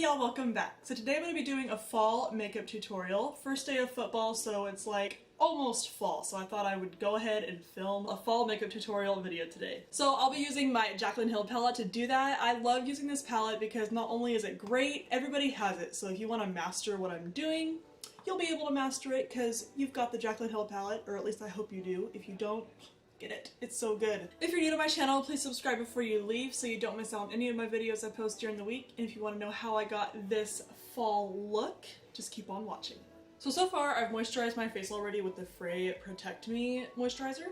Hey y'all, welcome back. So today I'm going to be doing a fall makeup tutorial. First day of football, so it's like almost fall, so I thought I would go ahead and film a fall makeup tutorial video today. So I'll be using my JACLYN Hill palette to do that. I love using this palette because not only is it great, everybody has it, so if you want to master what I'm doing, you'll be able to master it because you've got the JACLYN Hill palette, or at least I hope you do. If you don't, get it. It's so good. If you're new to my channel, please subscribe before you leave so you don't miss out on any of my videos I post during the week. And if you want to know how I got this fall look, just keep on watching. So far I've moisturized my face already with the Frey Protect Me moisturizer.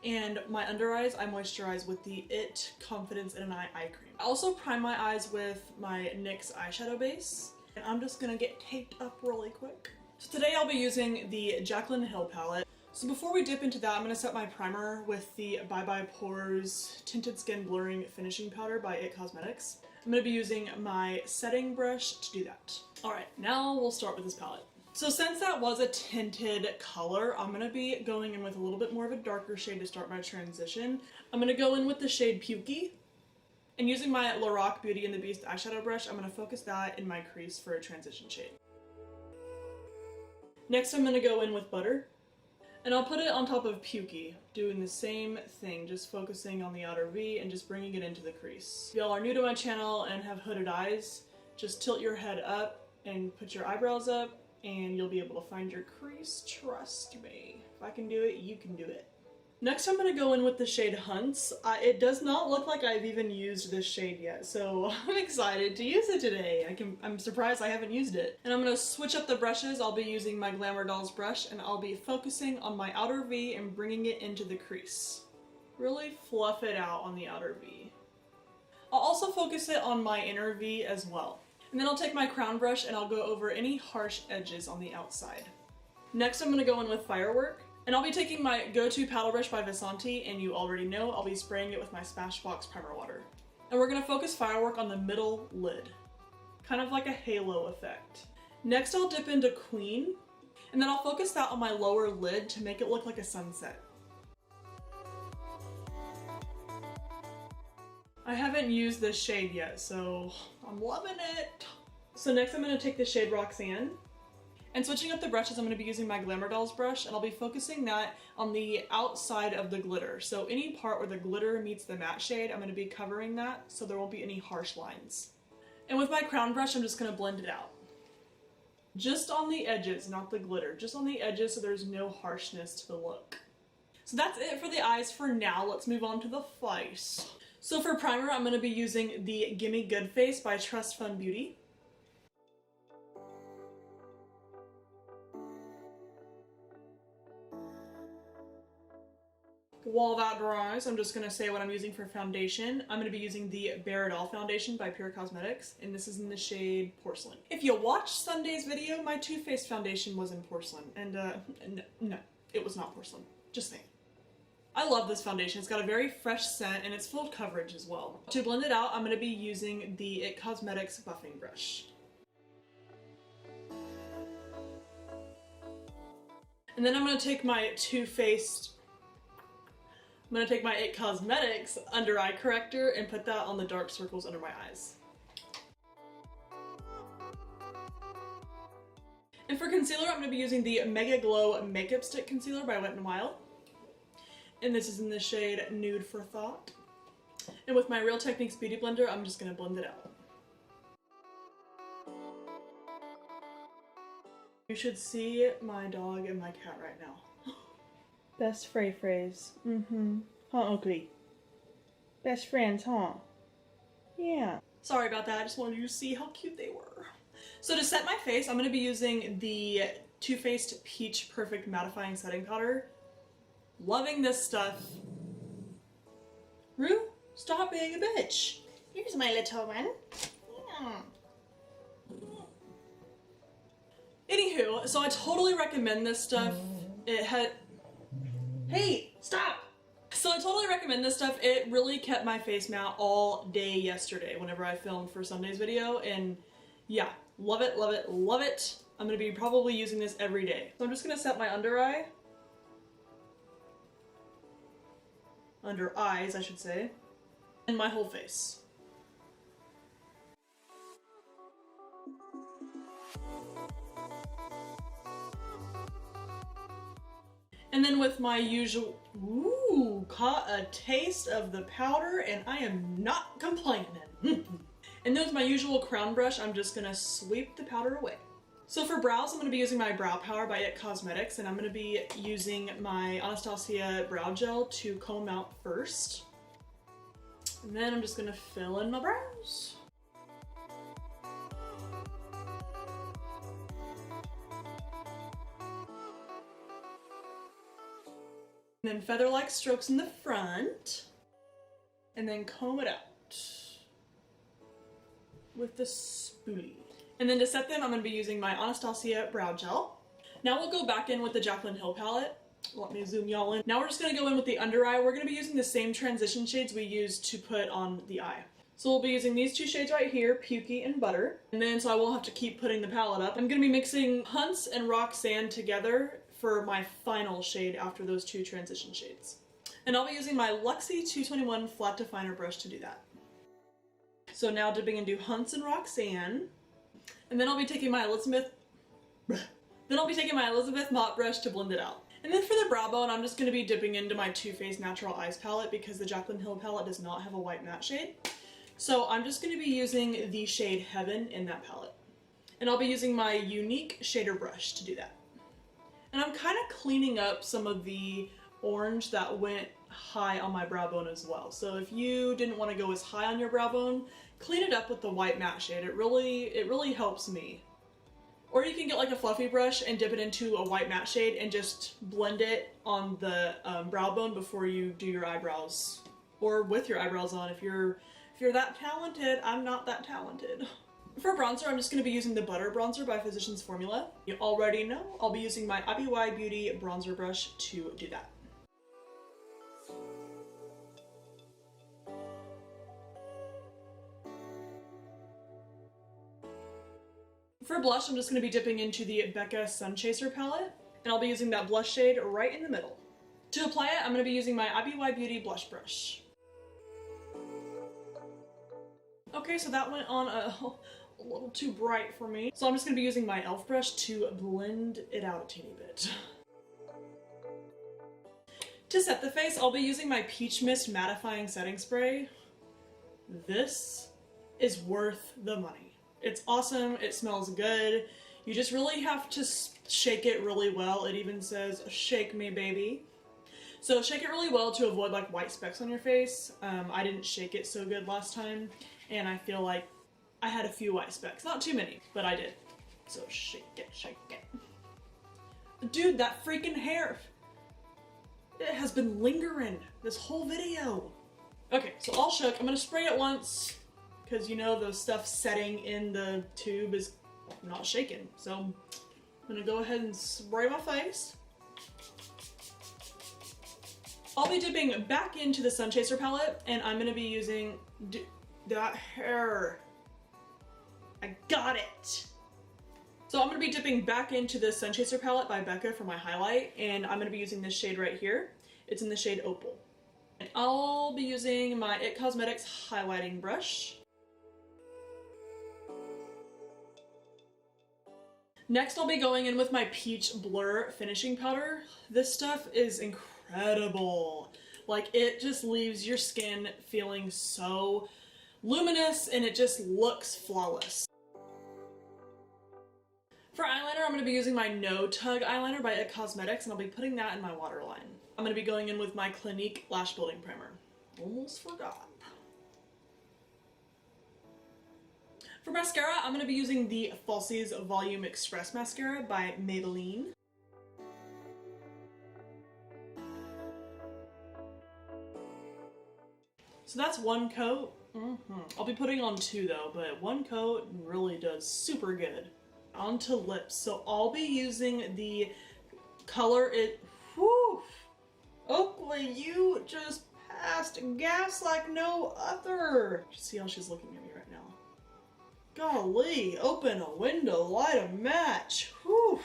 And my under eyes I moisturize with the IT Confidence in an Eye Cream. I also prime my eyes with my NYX eyeshadow base. And I'm just gonna get taped up really quick. So today I'll be using the JACLYN Hill palette. So before we dip into that, I'm going to set my primer with the Bye Bye Pores Tinted Skin Blurring Finishing Powder by IT Cosmetics. I'm going to be using my setting brush to do that. Alright, now we'll start with this palette. So since that was a tinted color, I'm going to be going in with a little bit more of a darker shade to start my transition. I'm going to go in with the shade Pukey. And using my Lorac Beauty and the Beast eyeshadow brush, I'm going to focus that in my crease for a transition shade. Next I'm going to go in with Butter. And I'll put it on top of Pukey, doing the same thing, just focusing on the outer V and just bringing it into the crease. If y'all are new to my channel and have hooded eyes, just tilt your head up and put your eyebrows up and you'll be able to find your crease. Trust me. If I can do it, you can do it. Next I'm going to go in with the shade Hunts. It does not look like I've even used this shade yet, so I'm excited to use it today. I'm surprised I haven't used it. And I'm going to switch up the brushes. I'll be using my Glamour Dolls brush and I'll be focusing on my outer V and bringing it into the crease. Really fluff it out on the outer V. I'll also focus it on my inner V as well. And then I'll take my crown brush and I'll go over any harsh edges on the outside. Next I'm going to go in with Firework. And I'll be taking my go-to paddle brush by Vasanti, and you already know I'll be spraying it with my Smashbox Primer Water. And we're going to focus Firework on the middle lid. Kind of like a halo effect. Next I'll dip into Queen, and then I'll focus that on my lower lid to make it look like a sunset. I haven't used this shade yet, so I'm loving it. So next I'm going to take the shade Roxanne. And switching up the brushes, I'm going to be using my Glamour Dolls brush, and I'll be focusing that on the outside of the glitter. So any part where the glitter meets the matte shade, I'm going to be covering that so there won't be any harsh lines. And with my crown brush, I'm just going to blend it out. Just on the edges, not the glitter. Just on the edges so there's no harshness to the look. So that's it for the eyes for now. Let's move on to the face. So for primer, I'm going to be using the Gimme Good Face by Trust Fund Beauty. While that dries, I'm just going to say what I'm using for foundation. I'm going to be using the Bare It All foundation by Pure Cosmetics, and this is in the shade Porcelain. If you watched Sunday's video, my Too Faced foundation was in Porcelain, and no, it was not Porcelain. Just saying. I love this foundation. It's got a very fresh scent, and it's full coverage as well. To blend it out, I'm going to be using the IT Cosmetics buffing brush. And then I'm going to take my I'm going to take my IT Cosmetics Under Eye Corrector and put that on the dark circles under my eyes. And for concealer, I'm going to be using the Mega Glow Makeup Stick Concealer by Wet n Wild. And this is in the shade Nude for Thought. And with my Real Techniques Beauty Blender, I'm just going to blend it out. You should see my dog and my cat right now. Best phrase. Huh, Oakley? Best friends, huh? Yeah. Sorry about that, I just wanted you to see how cute they were. So to set my face, I'm going to be using the Too Faced Peach Perfect Mattifying Setting Powder. Loving this stuff. Rue, stop being a bitch. Here's my little one. Yeah. Anywho, so I totally recommend this stuff. It had... Hey, stop! So I totally recommend this stuff. It really kept my face matte all day yesterday whenever I filmed for Sunday's video, and yeah, love it, love it, love it. I'm going to be probably using this every day. So I'm just going to set my under eye. Under eyes, I should say. And my whole face. And then with my usual, ooh, caught a taste of the powder and I am not complaining. And then with my usual crown brush, I'm just gonna sweep the powder away. So for brows, I'm gonna be using my brow powder by IT Cosmetics, and I'm gonna be using my Anastasia brow gel to comb out first. And then I'm just gonna fill in my brows. And then feather-like strokes in the front, and then comb it out with the spoolie. And then to set them, I'm going to be using my Anastasia brow gel. Now we'll go back in with the JACLYN Hill palette. Let me zoom y'all in. Now we're just going to go in with the under eye. We're going to be using the same transition shades we used to put on the eye. So we'll be using these two shades right here, Pukey and Butter. And then, so I will have to keep putting the palette up. I'm going to be mixing Hunts and Roxanne together for my final shade after those two transition shades. And I'll be using my Luxie 221 flat definer brush to do that. So now dipping into Hunts and Roxanne. And then I'll be taking my Elizabeth Mott brush to blend it out. And then for the brow bone, I'm just going to be dipping into my Too Faced Natural Eyes palette because the JACLYN Hill palette does not have a white matte shade. So I'm just going to be using the shade Heaven in that palette. And I'll be using my Unique shader brush to do that. And I'm kind of cleaning up some of the orange that went high on my brow bone as well. So if you didn't want to go as high on your brow bone, clean it up with the white matte shade. It really helps me. Or you can get like a fluffy brush and dip it into a white matte shade and just blend it on the brow bone before you do your eyebrows. Or with your eyebrows on if you're that talented. I'm not that talented. For bronzer, I'm just going to be using the Butter Bronzer by Physicians Formula. You already know I'll be using my IBY Beauty bronzer brush to do that. For blush, I'm just going to be dipping into the BECCA Sun Chaser palette, and I'll be using that blush shade right in the middle. To apply it, I'm going to be using my IBY Beauty blush brush. Okay, so that went on a little too bright for me. So I'm just going to be using my e.l.f. brush to blend it out a teeny bit. To set the face, I'll be using my Peach Mist Mattifying Setting Spray. This is worth the money. It's awesome, it smells good. You just really have to shake it really well. It even says, "Shake me, baby." So shake it really well to avoid like white specks on your face. I didn't shake it so good last time, and I feel like I had a few white specks. Not too many, but I did. So shake it, shake it. Dude, that freaking hair, it has been lingering this whole video. Okay, so all shook. I'm gonna spray it once, because you know the stuff setting in the tube is not shaken. So I'm gonna go ahead and spray my face. I'll be dipping back into the Sun Chaser palette, and I'm gonna be using that hair. I got it! So I'm gonna be dipping back into the Sun Chaser palette by BECCA for my highlight, and I'm gonna be using this shade right here. It's in the shade Opal. And I'll be using my IT Cosmetics highlighting brush. Next, I'll be going in with my Peach Blur finishing powder. This stuff is incredible. Like, it just leaves your skin feeling so luminous, and it just looks flawless. For eyeliner, I'm going to be using my No Tug eyeliner by IT Cosmetics, and I'll be putting that in my waterline. I'm going to be going in with my Clinique Lash Building Primer. Almost forgot. For mascara, I'm going to be using the Falsies Volume Express Mascara by Maybelline. So that's one coat. I'll be putting on two though, but one coat really does super good. Onto lips. So I'll be using the color Oakley, you just passed gas like no other. See how she's looking at me right now. Golly, open a window, light a match. Whew.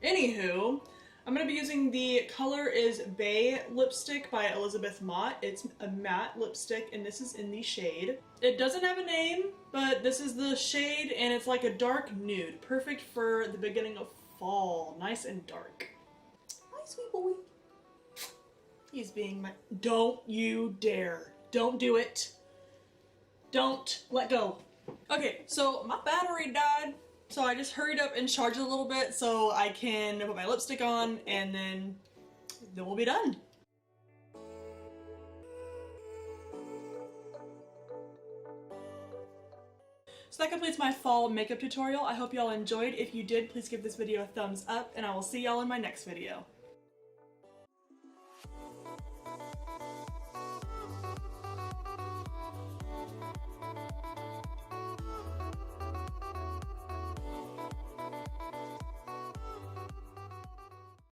Anywho, I'm going to be using the color is Bay lipstick by Elizabeth Mott. It's a matte lipstick and this is in the shade. It doesn't have a name, but this is the shade and it's like a dark nude. Perfect for the beginning of fall. Nice and dark. Hi, sweet boy. He's being my... Don't you dare. Don't do it. Don't let go. Okay, so my battery died. So I just hurried up and charged it a little bit so I can put my lipstick on and then we'll be done. So that completes my fall makeup tutorial. I hope y'all enjoyed. If you did, please give this video a thumbs up and I will see y'all in my next video.